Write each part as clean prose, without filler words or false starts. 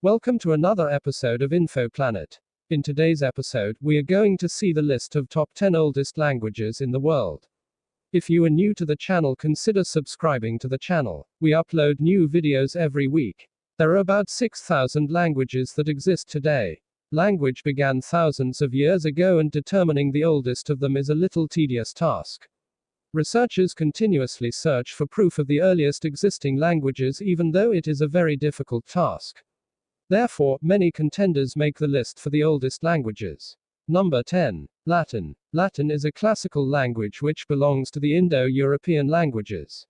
Welcome to another episode of Info Planet. In today's episode, we are going to see the list of top 10 oldest languages in the world. If you are new to the channel, consider subscribing to the channel. We upload new videos every week. There are about 6,000 languages that exist today. Language began thousands of years ago, and determining the oldest of them is a little tedious task. Researchers continuously search for proof of the earliest existing languages, even though it is a very difficult task. Therefore, many contenders make the list for the oldest languages. Number 10. Latin. Latin is a classical language which belongs to the Indo-European languages.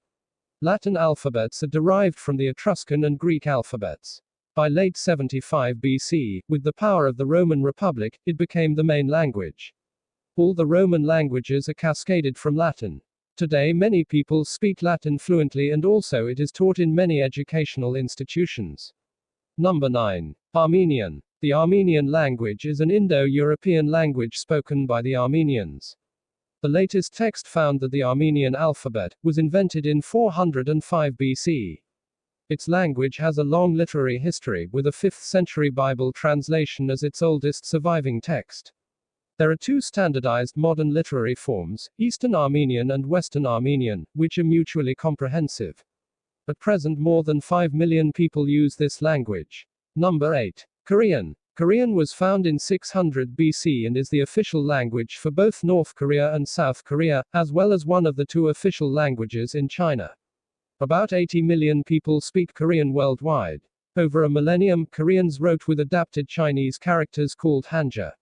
Latin alphabets are derived from the Etruscan and Greek alphabets. By late 75 BC, with the power of the Roman Republic, it became the main language. All the Roman languages are cascaded from Latin. Today many people speak Latin fluently, and also it is taught in many educational institutions. Number 9. Armenian. The Armenian language is an Indo-European language spoken by the Armenians. The latest text found that the Armenian alphabet was invented in 405 BC. Its language has a long literary history, with a 5th century Bible translation as its oldest surviving text. There are two standardized modern literary forms, Eastern Armenian and Western Armenian, which are mutually comprehensive. At present, more than 5 million people use this language. Number 8. Korean. Korean was found in 600 BC and is the official language for both North Korea and South Korea, as well as one of the two official languages in China. About 80 million people speak Korean worldwide. Over a millennium, Koreans wrote with adapted Chinese characters called Hanja.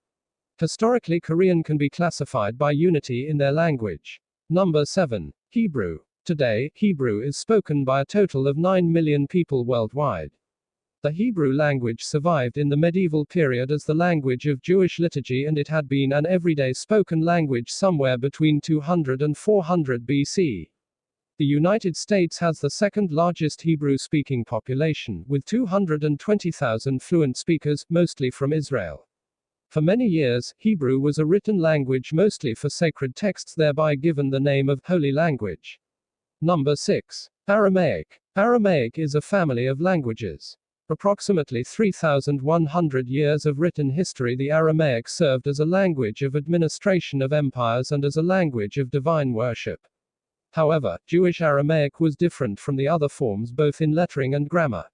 Historically, Korean can be classified by unity in their language. Number 7. Hebrew. Today, Hebrew is spoken by a total of 9 million people worldwide. The Hebrew language survived in the medieval period as the language of Jewish liturgy, and it had been an everyday spoken language somewhere between 200 and 400 BC. The United States has the second largest Hebrew-speaking population, with 220,000 fluent speakers, mostly from Israel. For many years, Hebrew was a written language mostly for sacred texts, thereby given the name of Holy Language. Number 6. Aramaic. Aramaic is a family of languages. Approximately 3,100 years of written history, the Aramaic served as a language of administration of empires and as a language of divine worship. However, Jewish Aramaic was different from the other forms both in lettering and grammar.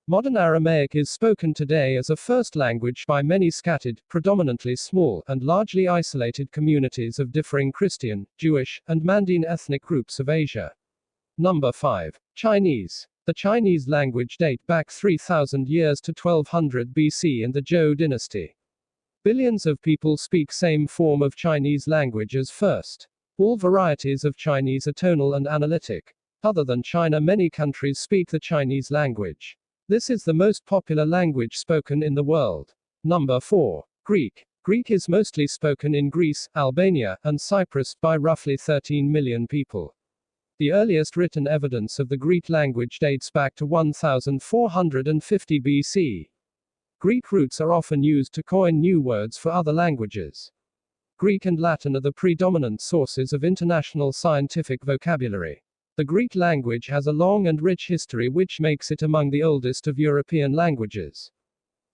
Modern Aramaic is spoken today as a first language by many scattered, predominantly small, and largely isolated communities of differing Christian, Jewish, and Mandaean ethnic groups of Asia. Number 5. Chinese. The Chinese language date back 3,000 years to 1200 BC in the Zhou dynasty. Billions of people speak same form of Chinese language as first. All varieties of Chinese are tonal and analytic. Other than China, many countries speak the Chinese language. This is the most popular language spoken in the world. Number 4. Greek. Greek is mostly spoken in Greece, Albania, and Cyprus by roughly 13 million people. The earliest written evidence of the Greek language dates back to 1450 BC. Greek roots are often used to coin new words for other languages. Greek and Latin are the predominant sources of international scientific vocabulary. The Greek language has a long and rich history, which makes it among the oldest of European languages.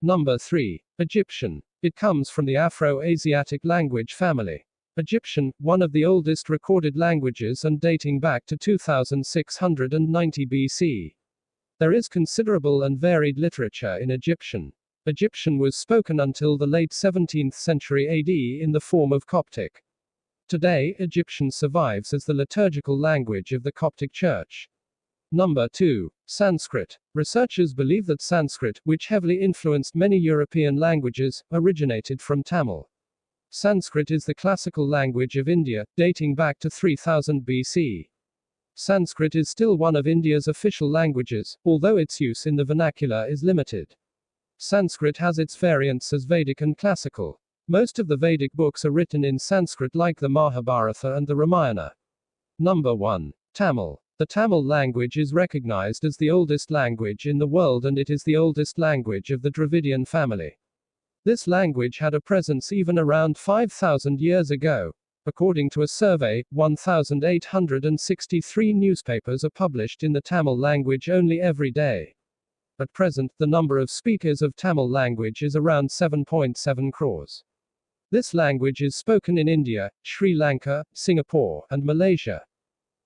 Number 3. Egyptian. It comes from the Afro-Asiatic language family. Egyptian, one of the oldest recorded languages and dating back to 2690 BC. There is considerable and varied literature in Egyptian. Egyptian was spoken until the late 17th century AD in the form of Coptic. Today, Egyptian survives as the liturgical language of the Coptic Church. Number 2. Sanskrit. Researchers believe that Sanskrit, which heavily influenced many European languages, originated from Tamil. Sanskrit is the classical language of India, dating back to 3000 BC. Sanskrit is still one of India's official languages, although its use in the vernacular is limited. Sanskrit has its variants as Vedic and classical. Most of the Vedic books are written in Sanskrit, like the Mahabharata and the Ramayana. Number 1. Tamil. The Tamil language is recognized as the oldest language in the world, and it is the oldest language of the Dravidian family. This language had a presence even around 5,000 years ago. According to a survey, 1,863 newspapers are published in the Tamil language only every day. At present, the number of speakers of Tamil language is around 7.7 crores. This language is spoken in India, Sri Lanka, Singapore, and Malaysia.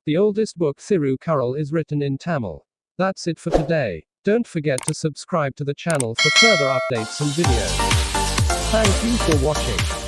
The oldest book Thirukkural is written in Tamil. That's it for today. Don't forget to subscribe to the channel for further updates and videos. Thank you for watching.